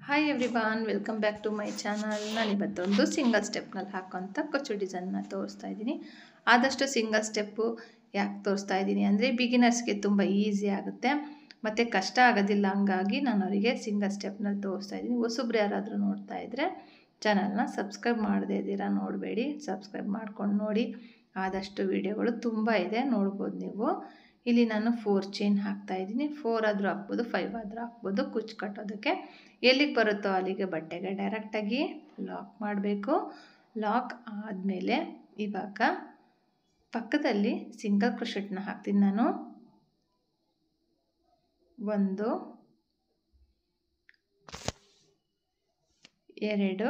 Hi everyone, welcome back to my channel. ನಾನು ಇವತ್ತೊಂದು single ಸ್ಟೆಪ್ನಲ್ಲಿ ಹಾಕೋಂಥ ಕೊಚ್ಚು ಡಿಸೈನ್ನ ತೋರಿಸ್ತಾ ಇದ್ದೀನಿ. ಆದಷ್ಟು ಸಿಂಗಲ್ ಸ್ಟೆಪ್ಪು ಯಾಕೆ ತೋರಿಸ್ತಾ ಇದ್ದೀನಿ ಅಂದರೆ ಬಿಗಿನರ್ಸ್ಗೆ ತುಂಬ ಈಸಿ ಆಗುತ್ತೆ ಮತ್ತು ಕಷ್ಟ ಆಗೋದಿಲ್ಲ. ಹಂಗಾಗಿ ನಾನು ಅವರಿಗೆ ಸಿಂಗಲ್ ಸ್ಟೆಪ್ನಲ್ಲಿ ತೋರಿಸ್ತಾ ಇದ್ದೀನಿ. ಹೊಸಬ್ರು ಯಾರಾದರೂ ನೋಡ್ತಾ ಇದ್ದರೆ ಚಾನಲ್ನ ಸಬ್ಸ್ಕ್ರೈಬ್ ಮಾಡದೇ ಇದ್ದೀರಾ ನೋಡಬೇಡಿ, ಸಬ್ಸ್ಕ್ರೈಬ್ ಮಾಡ್ಕೊಂಡು ನೋಡಿ. ಆದಷ್ಟು ವಿಡಿಯೋಗಳು ತುಂಬ ಇದೆ, ನೋಡ್ಬೋದು ನೀವು. ಇಲ್ಲಿ ನಾನು 4 ಚೈನ್ ಹಾಕ್ತಾ ಇದ್ದೀನಿ. 4 ಆದರೂ ಹಾಕ್ಬೋದು, 5 ಆದರೂ ಹಾಕ್ಬೋದು. ಕುಚ್ಚು ಕಟ್ಟೋದಕ್ಕೆ ಎಲ್ಲಿಗೆ ಬರುತ್ತೋ ಅಲ್ಲಿಗೆ ಬಟ್ಟೆಗೆ ಡೈರೆಕ್ಟಾಗಿ ಲಾಕ್ ಮಾಡಬೇಕು. ಲಾಕ್ ಆದಮೇಲೆ ಇವಾಗ ಪಕ್ಕದಲ್ಲಿ ಸಿಂಗಲ್ ಕ್ರೋಶೆಟ್ನ ಹಾಕ್ತೀನಿ ನಾನು. 1 2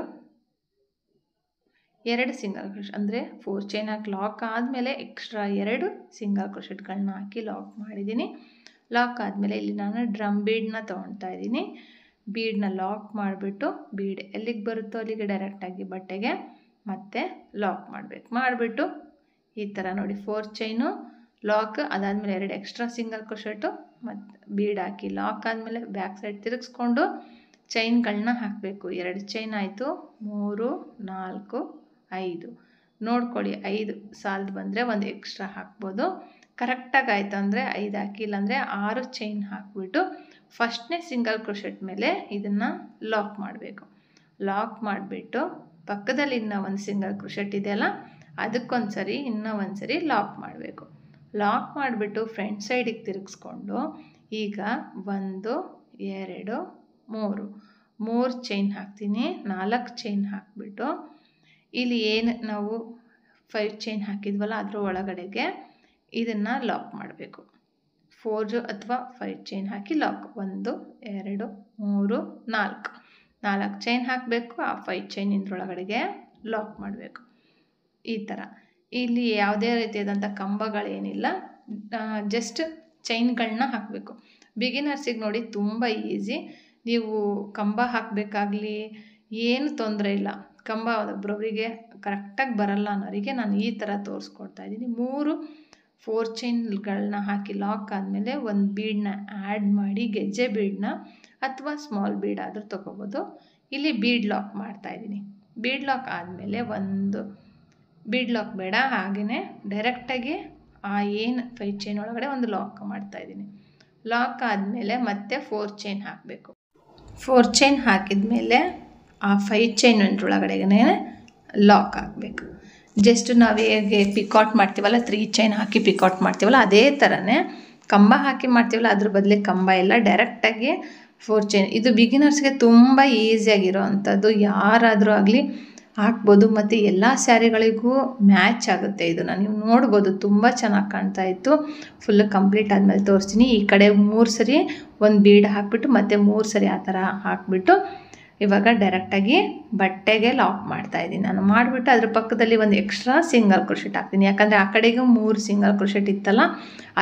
ಸಿಂಗಲ್ ಕ್ರೋಶೆಟ್ ಅಂದರೆ 4 ಚೈನ್ ಹಾಕಿ ಲಾಕ್ ಆದಮೇಲೆ ಎಕ್ಸ್ಟ್ರಾ 2 ಸಿಂಗಲ್ ಕ್ರೋಶೆಟ್ಗಳನ್ನ ಹಾಕಿ ಲಾಕ್ ಮಾಡಿದ್ದೀನಿ. ಲಾಕ್ ಆದಮೇಲೆ ಇಲ್ಲಿ ನಾನು ಡ್ರಮ್ ಬೀಡನ್ನ ತೊಗೊಳ್ತಾ ಇದ್ದೀನಿ. ಬೀಡನ್ನ ಲಾಕ್ ಮಾಡಿಬಿಟ್ಟು ಬೀಡ್ ಎಲ್ಲಿಗೆ ಬರುತ್ತೋ ಅಲ್ಲಿಗೆ ಡೈರೆಕ್ಟಾಗಿ ಬಟ್ಟೆಗೆ ಮತ್ತೆ ಲಾಕ್ ಮಾಡಿಬಿಟ್ಟು ಈ ಥರ ನೋಡಿ 4 ಚೈನು ಲಾಕ್ ಅದಾದಮೇಲೆ 2 ಎಕ್ಸ್ಟ್ರಾ ಸಿಂಗಲ್ ಕ್ರೋಶೆಟು ಮತ್ತು ಬೀಡ್ ಹಾಕಿ ಲಾಕ್ ಆದಮೇಲೆ ಬ್ಯಾಕ್ ಸೈಡ್ ತಿರುಗಿಸ್ಕೊಂಡು ಚೈನ್ಗಳನ್ನ ಹಾಕಬೇಕು. 2 ಚೈನ್ ಆಯಿತು, 3 4 5 ನೋಡ್ಕೊಳ್ಳಿ. 5 ಸಾಲದು ಬಂದರೆ ಒಂದು ಎಕ್ಸ್ಟ್ರಾ ಹಾಕ್ಬೋದು. ಕರೆಕ್ಟಾಗಿ ಆಯಿತು ಅಂದರೆ 5 ಹಾಕಿ, ಇಲ್ಲಾಂದರೆ 6 ಚೈನ್ ಹಾಕಿಬಿಟ್ಟು ಫಸ್ಟ್ನೇ ಸಿಂಗಲ್ ಕ್ರೋಶೆಟ್ ಮೇಲೆ ಇದನ್ನು ಲಾಕ್ ಮಾಡಬೇಕು. ಲಾಕ್ ಮಾಡಿಬಿಟ್ಟು ಪಕ್ಕದಲ್ಲಿ ಇನ್ನೂ ಒಂದು ಸಿಂಗಲ್ ಕ್ರೋಶೆಟ್ ಇದೆಯಲ್ಲ ಅದಕ್ಕೊಂದು ಸರಿ ಇನ್ನೂ ಒಂದು ಸರಿ ಲಾಕ್ ಮಾಡಬೇಕು. ಲಾಕ್ ಮಾಡಿಬಿಟ್ಟು ಫ್ರಂಟ್ ಸೈಡಿಗೆ ತಿರುಗಿಸ್ಕೊಂಡು ಈಗ 1 2 3 ಚೈನ್ ಹಾಕ್ತೀನಿ. 4 ಚೈನ್ ಹಾಕಿಬಿಟ್ಟು ಇಲ್ಲಿ ಏನು ನಾವು 5 ಚೈನ್ ಹಾಕಿದ್ವಲ್ಲ ಅದ್ರ ಒಳಗಡೆಗೆ ಇದನ್ನು ಲಾಕ್ ಮಾಡಬೇಕು. 4 ಅಥವಾ 5 ಚೈನ್ ಹಾಕಿ ಲಾಕ್. 1 2 3 4 ಚೈನ್ ಹಾಕಬೇಕು. ಆ 5 ಚೈನ್ ಇದ್ರೊಳಗಡೆಗೆ ಲಾಕ್ ಮಾಡಬೇಕು. ಈ ಥರ ಇಲ್ಲಿ ಯಾವುದೇ ರೀತಿಯಾದಂಥ ಕಂಬಗಳೇನಿಲ್ಲ, ಜಸ್ಟ್ ಚೈನ್ಗಳನ್ನ ಹಾಕಬೇಕು. ಬಿಗಿನರ್ಸಿಗೆ ನೋಡಿ ತುಂಬ ಈಸಿ. ನೀವು ಕಂಬ ಹಾಕಬೇಕಾಗಲಿ ಏನು ತೊಂದರೆ ಇಲ್ಲ. ಕಂಬ ಒಬ್ಬೊಬ್ಬರಿಗೆ ಕರೆಕ್ಟಾಗಿ ಬರಲ್ಲ ಅನ್ನೋರಿಗೆ ನಾನು ಈ ಥರ ತೋರಿಸ್ಕೊಡ್ತಾ ಇದ್ದೀನಿ. 4 ಚೈನ್ಗಳನ್ನ ಹಾಕಿ ಲಾಕ್ ಆದಮೇಲೆ ಒಂದು ಬೀಡನ್ನ ಆ್ಯಡ್ ಮಾಡಿ, ಗೆಜ್ಜೆ ಬೀಡನ್ನ ಅಥವಾ ಸ್ಮಾಲ್ ಬೀಡ್ ಆದರೂ ತೊಗೋಬೋದು. ಇಲ್ಲಿ ಬೀಡ್ ಲಾಕ್ ಮಾಡ್ತಾಯಿದ್ದೀನಿ. ಬೀಡ್ ಲಾಕ್ ಆದಮೇಲೆ ಒಂದು ಬೀಡ್ ಲಾಕ್ ಬೇಡ, ಹಾಗೆಯೇ ಡೈರೆಕ್ಟಾಗಿ ಆ ಏನು 5 ಚೈನ್ ಒಳಗಡೆ ಒಂದು ಲಾಕ್ ಮಾಡ್ತಾಯಿದ್ದೀನಿ. ಲಾಕ್ ಆದಮೇಲೆ ಮತ್ತೆ 4 ಚೈನ್ ಹಾಕಬೇಕು. 4 ಚೈನ್ ಹಾಕಿದ ಮೇಲೆ ಆ 5 ಚೈನ್ ಒಳಗಡೆಗೆ ಲಾಕ್ ಹಾಕಬೇಕು. ಜಸ್ಟ್ ನಾವು ಹೇಗೆ ಪಿಕಾಟ್ ಮಾಡ್ತೀವಲ್ಲ, 3 ಚೈನ್ ಹಾಕಿ ಪಿಕಾಟ್ ಮಾಡ್ತೀವಲ್ಲ ಅದೇ ಥರನೇ ಕಂಬ ಹಾಕಿ ಮಾಡ್ತೀವಲ್ಲ, ಅದ್ರ ಬದಲಿಗೆ ಕಂಬ ಎಲ್ಲ ಡೈರೆಕ್ಟಾಗಿ 4 ಚೈನ್. ಇದು ಬಿಗಿನರ್ಸ್ಗೆ ತುಂಬ ಈಸಿಯಾಗಿರೋ ಅಂಥದ್ದು, ಯಾರಾದರೂ ಆಗಲಿ ಹಾಕ್ಬೋದು ಮತ್ತು ಎಲ್ಲ ಸ್ಯಾರಿಗಳಿಗೂ ಮ್ಯಾಚ್ ಆಗುತ್ತೆ. ಇದನ್ನು ನೀವು ನೋಡ್ಬೋದು, ತುಂಬ ಚೆನ್ನಾಗಿ ಕಾಣ್ತಾ ಇತ್ತು. ಫುಲ್ಲು ಕಂಪ್ಲೀಟ್ ಆದಮೇಲೆ ತೋರಿಸ್ತೀನಿ. ಈ ಕಡೆ 3 ಸರಿ ಒಂದು ಬೀಡ್ ಹಾಕಿಬಿಟ್ಟು ಮತ್ತೆ 3 ಸರಿ ಆ ಥರ ಹಾಕಿಬಿಟ್ಟು ಇವಾಗ ಡೈರೆಕ್ಟಾಗಿ ಬಟ್ಟೆಗೆ ಲಾಕ್ ಮಾಡ್ತಾಯಿದ್ದೀನಿ ನಾನು. ಮಾಡಿಬಿಟ್ಟು ಅದ್ರ ಪಕ್ಕದಲ್ಲಿ ಒಂದು ಎಕ್ಸ್ಟ್ರಾ ಸಿಂಗಲ್ ಕ್ರೋಶೆಟ್ ಹಾಕ್ತೀನಿ. ಯಾಕಂದರೆ ಆ ಕಡೆಗೂ 3 ಸಿಂಗಲ್ ಕ್ರೋಶೆಟ್ ಇತ್ತಲ್ಲ,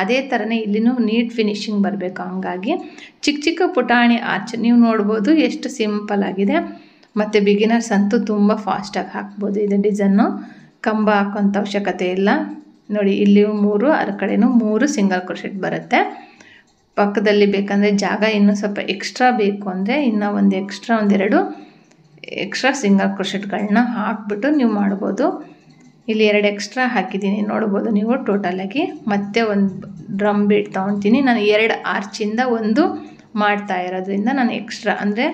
ಅದೇ ಥರನೇ ಇಲ್ಲಿನೂ ನೀಟ್ ಫಿನಿಶಿಂಗ್ ಬರಬೇಕು. ಹಂಗಾಗಿ ಚಿಕ್ಕ ಚಿಕ್ಕ ಪುಟಾಣಿ ಆರ್ಚ್ ನೀವು ನೋಡ್ಬೋದು, ಎಷ್ಟು ಸಿಂಪಲ್ ಆಗಿದೆ. ಮತ್ತು ಬಿಗಿನರ್ಸ್ ಅಂತೂ ತುಂಬ ಫಾಸ್ಟಾಗಿ ಹಾಕ್ಬೋದು ಇದು ಡಿಸೈನು. ಕಂಬ ಹಾಕೋಂಥ ಅವಶ್ಯಕತೆ ಇಲ್ಲ. ನೋಡಿ ಇಲ್ಲಿ 3, ಅದ್ರ ಕಡೆನೂ 3 ಸಿಂಗಲ್ ಕ್ರೋಶೆಟ್ ಬರುತ್ತೆ. ಪಕ್ಕದಲ್ಲಿ ಬೇಕಂದರೆ ಜಾಗ ಇನ್ನೂ ಸ್ವಲ್ಪ ಎಕ್ಸ್ಟ್ರಾ ಬೇಕು ಅಂದರೆ ಇನ್ನೂ ಒಂದು ಎಕ್ಸ್ಟ್ರಾ 2 ಎಕ್ಸ್ಟ್ರಾ ಸಿಂಗಲ್ ಕ್ರೋಶೆಟ್ಗಳನ್ನ ಹಾಕ್ಬಿಟ್ಟು ನೀವು ಮಾಡ್ಬೋದು. ಇಲ್ಲಿ 2 ಎಕ್ಸ್ಟ್ರಾ ಹಾಕಿದ್ದೀನಿ ನೋಡ್ಬೋದು ನೀವು ಟೋಟಲಾಗಿ. ಮತ್ತೆ ಒಂದು ಡ್ರಮ್ ಬೀಡ್ ತೊಗೊಳ್ತೀನಿ ನಾನು. 2 ಆರ್ಚಿಂದ ಒಂದು ಮಾಡ್ತಾ ಇರೋದ್ರಿಂದ ನಾನು ಎಕ್ಸ್ಟ್ರಾ ಅಂದರೆ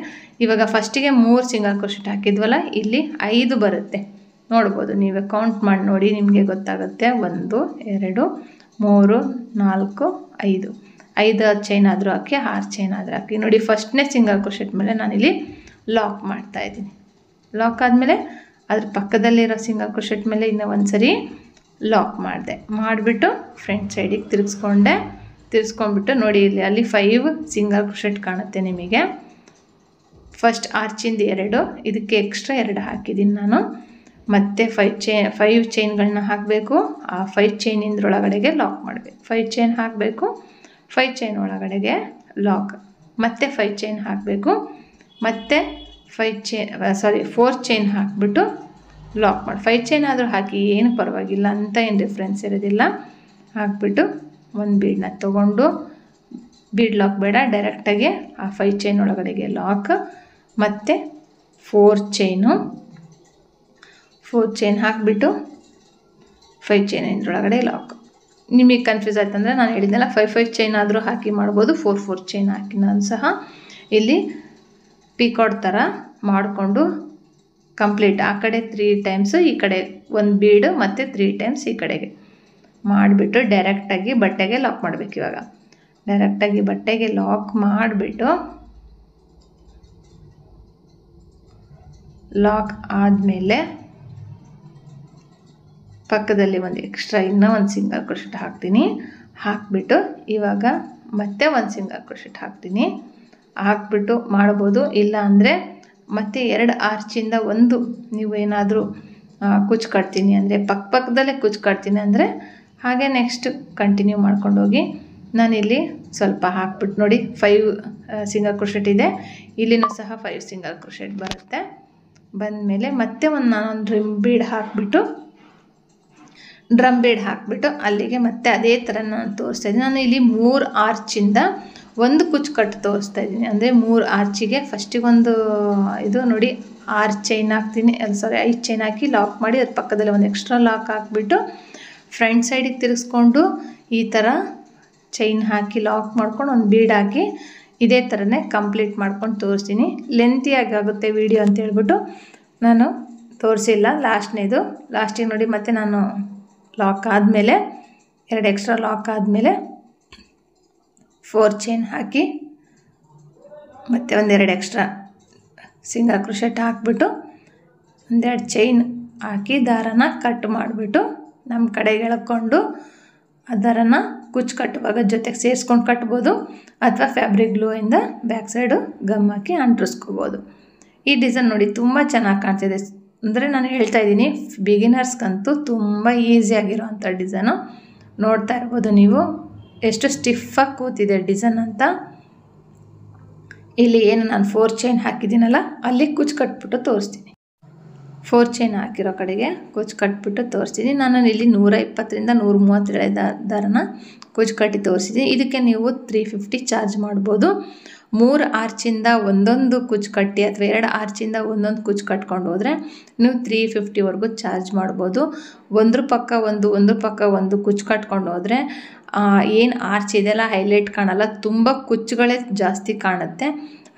ಇವಾಗ ಫಸ್ಟಿಗೆ 3 ಸಿಂಗಲ್ ಕ್ರೋಶೆಟ್ ಹಾಕಿದ್ವಲ್ಲ, ಇಲ್ಲಿ 5 ಬರುತ್ತೆ. ನೋಡ್ಬೋದು, ನೀವೇ ಕೌಂಟ್ ಮಾಡಿ ನೋಡಿ, ನಿಮಗೆ ಗೊತ್ತಾಗುತ್ತೆ. 1 2 3 4 5 ಚೈನ್ ಆದರೂ ಹಾಕಿ, 6 ಚೈನ್ ಆದರೂ ಹಾಕಿ. ನೋಡಿ ಫಸ್ಟ್ನೇ ಸಿಂಗಲ್ ಕ್ರೋಶೆಟ್ ಮೇಲೆ ನಾನಿಲ್ಲಿ ಲಾಕ್ ಮಾಡ್ತಾಯಿದ್ದೀನಿ. ಲಾಕ್ ಆದಮೇಲೆ ಅದ್ರ ಪಕ್ಕದಲ್ಲಿರೋ ಸಿಂಗಲ್ ಕ್ರೋಶೆಟ್ ಮೇಲೆ ಇನ್ನೂ ಒಂದು ಸರಿ ಲಾಕ್ ಮಾಡಿಬಿಟ್ಟು ಫ್ರಂಟ್ ಸೈಡಿಗೆ ತಿರ್ಸ್ಕೊಂಡ್ಬಿಟ್ಟು ನೋಡಿ ಇಲ್ಲಿ ಅಲ್ಲಿ 5 ಸಿಂಗಲ್ ಕ್ರೋಶೆಟ್ ಕಾಣುತ್ತೆ ನಿಮಗೆ. ಫಸ್ಟ್ ಆರ್ಚಿಂದ 2, ಇದಕ್ಕೆ ಎಕ್ಸ್ಟ್ರಾ 2 ಹಾಕಿದ್ದೀನಿ ನಾನು. ಮತ್ತು 5 ಚೈನ್ಗಳನ್ನ ಹಾಕಬೇಕು. ಆ 5 ಚೈನಿಂದ್ರೊಳಗಡೆಗೆ ಲಾಕ್ ಮಾಡಬೇಕು. 5 ಚೈನ್ ಹಾಕಬೇಕು, 5 ಚೈನ್ ಒಳಗಡೆಗೆ ಲಾಕ್, ಮತ್ತೆ 5 ಚೈನ್ ಹಾಕಬೇಕು, ಮತ್ತೆ 4 ಚೈನ್ ಹಾಕಿಬಿಟ್ಟು ಲಾಕ್ ಮಾಡಿ. 5 ಚೈನ್ ಆದರೂ ಹಾಕಿ ಏನು ಪರವಾಗಿಲ್ಲ, ಅಂತ ಏನು ಡಿಫ್ರೆನ್ಸ್ ಇರೋದಿಲ್ಲ. ಹಾಕಿಬಿಟ್ಟು ಒಂದು ಬೀಡನ್ನ ತೊಗೊಂಡು ಬೀಡ್ ಲಾಕ್ ಬೇಡ, ಡೈರೆಕ್ಟಾಗಿ ಆ 5 ಚೈನ್ ಒಳಗಡೆಗೆ ಲಾಕ್ ಮತ್ತು 4 ಚೈನ್ ಹಾಕಿಬಿಟ್ಟು 5 ಚೈನ್ ಇದರೊಳಗಡೆ ಲಾಕ್. ನಿಮಗೆ ಕನ್ಫ್ಯೂಸ್ ಆಯ್ತಂದರೆ ನಾನು ಹೇಳಿದ್ನಲ್ಲ 5 ಚೈನ್ ಆದರೂ ಹಾಕಿ ಮಾಡ್ಬೋದು, 4 ಚೈನ್ ಹಾಕಿ ನಾನು ಸಹ ಇಲ್ಲಿ ಪಿಕಾಟ್ ಥರ ಮಾಡಿಕೊಂಡು ಕಂಪ್ಲೀಟ್ ಆ ಕಡೆ 3 ಟೈಮ್ಸು ಈ ಕಡೆ 1 ಬೀಡು ಮತ್ತು 3 ಟೈಮ್ಸ್ ಈ ಕಡೆಗೆ ಮಾಡಿಬಿಟ್ಟು ಡೈರೆಕ್ಟಾಗಿ ಬಟ್ಟೆಗೆ ಲಾಕ್ ಮಾಡಬೇಕು. ಇವಾಗ ಡೈರೆಕ್ಟಾಗಿ ಬಟ್ಟೆಗೆ ಲಾಕ್ ಮಾಡಿಬಿಟ್ಟು ಲಾಕ್ ಆದಮೇಲೆ ಪಕ್ಕದಲ್ಲಿ ಒಂದು ಎಕ್ಸ್ಟ್ರಾ ಇನ್ನೂ ಒಂದು ಸಿಂಗಲ್ ಕ್ರೋಶೆಟ್ ಹಾಕ್ತೀನಿ. ಹಾಕಿಬಿಟ್ಟು ಇವಾಗ ಮತ್ತೆ ಒಂದು ಸಿಂಗಲ್ ಕ್ರೋಶೆಟ್ ಹಾಕ್ತೀನಿ. ಹಾಕ್ಬಿಟ್ಟು ಮಾಡ್ಬೋದು, ಇಲ್ಲ ಅಂದರೆ ಮತ್ತೆ 2 ಆರ್ಚಿಂದ ಒಂದು ನೀವು ಏನಾದರೂ ಕುಚ್ಚು ಕಟ್ತೀನಿ ಅಂದರೆ ಪಕ್ಕದಲ್ಲೇ ಕುಚ್ಚು ಕಟ್ತೀನಿ ಅಂದರೆ ಹಾಗೆ ನೆಕ್ಸ್ಟ್ ಕಂಟಿನ್ಯೂ ಮಾಡ್ಕೊಂಡು ಹೋಗಿ. ನಾನಿಲ್ಲಿ ಸ್ವಲ್ಪ ಹಾಕ್ಬಿಟ್ಟು ನೋಡಿ 5 ಸಿಂಗಲ್ ಕ್ರೋಶೆಟ್ ಇದೆ, ಇಲ್ಲಿನೂ ಸಹ 5 ಸಿಂಗಲ್ ಕ್ರೋಶೆಟ್ ಬರುತ್ತೆ. ಬಂದಮೇಲೆ ಮತ್ತೆ ನಾನೊಂದು ಡ್ರಮ್ ಬೀಡ್ ಹಾಕಿಬಿಟ್ಟು ಅಲ್ಲಿಗೆ ಮತ್ತೆ ಅದೇ ಥರ ನಾನು ತೋರಿಸ್ತಾ ಇದ್ದೀನಿ. ನಾನು ಇಲ್ಲಿ 3 ಆರ್ಚಿಂದ ಒಂದು ಕುಚ್ಚು ಕಟ್ಟು ತೋರಿಸ್ತಾ ಇದ್ದೀನಿ. ಅಂದರೆ 3 ಆರ್ಚಿಗೆ ಫಸ್ಟಿಗೆ ಒಂದು ಇದು ನೋಡಿ 6 ಚೈನ್ ಹಾಕ್ತೀನಿ, 5 ಚೈನ್ ಹಾಕಿ ಲಾಕ್ ಮಾಡಿ ಅದು ಪಕ್ಕದಲ್ಲಿ ಒಂದು ಎಕ್ಸ್ಟ್ರಾ ಲಾಕ್ ಹಾಕಿಬಿಟ್ಟು ಫ್ರಂಟ್ ಸೈಡಿಗೆ ತಿರುಗಿಸ್ಕೊಂಡು ಈ ಥರ ಚೈನ್ ಹಾಕಿ ಲಾಕ್ ಮಾಡ್ಕೊಂಡು ಒಂದು ಬೀಡ್ ಹಾಕಿ ಇದೇ ಥರನೇ ಕಂಪ್ಲೀಟ್ ಮಾಡ್ಕೊಂಡು ತೋರಿಸ್ತೀನಿ. ಲೆಂತಿಯಾಗಿ ಆಗುತ್ತೆ ವಿಡಿಯೋ ಅಂತ ಹೇಳ್ಬಿಟ್ಟು ನಾನು ತೋರಿಸಿಲ್ಲ. ಲಾಸ್ಟಿಗೆ ನೋಡಿ ಮತ್ತೆ ನಾನು ಲಾಕ್ ಆದಮೇಲೆ 2 ಎಕ್ಸ್ಟ್ರಾ ಲಾಕ್ ಆದಮೇಲೆ 4 ಚೈನ್ ಹಾಕಿ ಮತ್ತು 1-2 ಎಕ್ಸ್ಟ್ರಾ ಸಿಂಗಲ್ ಕ್ರೋಶೆಟ್ ಹಾಕಿಬಿಟ್ಟು 1-2 ಚೈನ್ ಹಾಕಿ ದಾರನ ಕಟ್ ಮಾಡಿಬಿಟ್ಟು ನಮ್ಮ ಕಡೆಗೆ ಎಳ್ಕೊಂಡು ಆ ದಾರನ ಕುಚ್ಚು ಕಟ್ಟುವಾಗ ಜೊತೆಗೆ ಸೇರಿಸ್ಕೊಂಡು ಕಟ್ಬೋದು, ಅಥವಾ ಫ್ಯಾಬ್ರಿಕ್ ಗ್ಲೂಯಿಂದ ಬ್ಯಾಕ್ ಸೈಡು ಗಮ್ ಹಾಕಿ ಅಂಟಿಸ್ಕೋಬೋದು. ಈ ಡಿಸೈನ್ ನೋಡಿ ತುಂಬ ಚೆನ್ನಾಗಿ ಕಾಣ್ತಿದೆ. ಅಂದರೆ ನಾನು ಹೇಳ್ತಾ ಇದ್ದೀನಿ ಬಿಗಿನರ್ಸ್ಗಂತೂ ತುಂಬ ಈಸಿಯಾಗಿರೋವಂಥ ಡಿಸೈನು. ನೋಡ್ತಾ ಇರ್ಬೋದು ನೀವು ಎಷ್ಟು ಸ್ಟಿಫಾಗಿ ಕೂತಿದೆ ಡಿಸೈನ್ ಅಂತ. ಇಲ್ಲಿ ಏನು ನಾನು 4 ಚೈನ್ ಹಾಕಿದ್ದೀನಲ್ಲ ಅಲ್ಲಿ ಕುಚ್ಚು ಕಟ್ಬಿಟ್ಟು ತೋರಿಸ್ತೀನಿ. 4 ಚೈನ್ ಹಾಕಿರೋ ಕಡೆಗೆ ಕುಚ್ಚು ಕಟ್ಬಿಟ್ಟು ತೋರಿಸ್ತೀನಿ. ನಾನು ಇಲ್ಲಿ 120ರಿಂದ 130 ದಾರನ ಕುಚ್ಚು ಕಟ್ಟಿ ತೋರಿಸಿದ್ದೀನಿ. ಇದಕ್ಕೆ ನೀವು 350 ಚಾರ್ಜ್ ಮಾಡ್ಬೋದು. 3 ಆರ್ಚಿಂದ ಒಂದೊಂದು ಕುಚ್ಚು ಕಟ್ಟಿ ಅಥವಾ 2 ಆರ್ಚಿಂದ ಒಂದೊಂದು ಕುಚ್ಚು ಕಟ್ಕೊಂಡು ಹೋದರೆ ನೀವು 350ವರೆಗೂ ಚಾರ್ಜ್ ಮಾಡ್ಬೋದು. ಒಂದ್ರ ಪಕ್ಕ ಒಂದು ಕುಚ್ಚು ಕಟ್ಕೊಂಡು ಹೋದರೆ ಏನು ಆರ್ಚ್ ಇದೆಲ್ಲ ಹೈಲೈಟ್ ಕಾಣಲ್ಲ, ತುಂಬ ಕುಚ್ಚುಗಳೇ ಜಾಸ್ತಿ ಕಾಣುತ್ತೆ.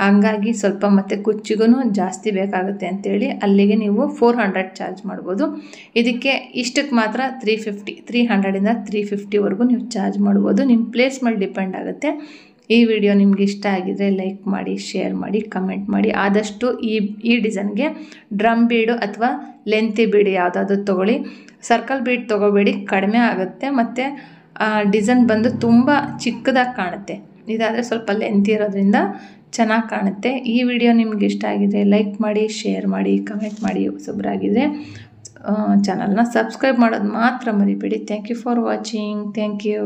ಹಂಗಾಗಿ ಸ್ವಲ್ಪ ಮತ್ತು ಕುಚ್ಚಿಗೂ ಜಾಸ್ತಿ ಬೇಕಾಗುತ್ತೆ ಅಂತೇಳಿ ಅಲ್ಲಿಗೆ ನೀವು 400 ಚಾರ್ಜ್ ಮಾಡ್ಬೋದು. ಇದಕ್ಕೆ ಇಷ್ಟಕ್ಕೆ ಮಾತ್ರ 300ರಿಂದ 350ವರೆಗೂ ನೀವು ಚಾರ್ಜ್ ಮಾಡ್ಬೋದು. ನಿಮ್ಮ ಪ್ಲೇಸ್ ಮೇಲೆ ಡಿಪೆಂಡ್ ಆಗುತ್ತೆ. ಈ ವಿಡಿಯೋ ನಿಮ್ಗೆ ಇಷ್ಟ ಆಗಿದರೆ ಲೈಕ್ ಮಾಡಿ, ಶೇರ್ ಮಾಡಿ, ಕಮೆಂಟ್ ಮಾಡಿ. ಆದಷ್ಟು ಈ ಡಿಸೈನ್ಗೆ ಡ್ರಮ್ ಬೀಡು ಅಥವಾ ಲೆಂತಿ ಬೀಡು ಯಾವುದಾದ್ರೂ ತೊಗೊಳ್ಳಿ. ಸರ್ಕಲ್ ಬೀಡ್ ತೊಗೋಬೇಡಿ, ಕಡಿಮೆ ಆಗುತ್ತೆ ಮತ್ತು ಡಿಸೈನ್ ಬಂದು ತುಂಬ ಚಿಕ್ಕದಾಗಿ ಕಾಣುತ್ತೆ. ಇದಾದರೆ ಸ್ವಲ್ಪ ಲೆಂತಿ ಇರೋದ್ರಿಂದ ಚೆನ್ನಾಗಿ ಕಾಣುತ್ತೆ. ಈ ವಿಡಿಯೋ ನಿಮ್ಗೆ ಇಷ್ಟ ಆಗಿದೆ ಲೈಕ್ ಮಾಡಿ, ಶೇರ್ ಮಾಡಿ, ಕಮೆಂಟ್ ಮಾಡಿ. ಹೊಸಬ್ರಾಗಿದ್ದರೆ ಚಾನಲ್ನ ಸಬ್ಸ್ಕ್ರೈಬ್ ಮಾಡೋದು ಮಾತ್ರ ಮರಿಬೇಡಿ. Thank you for watching. Thank you.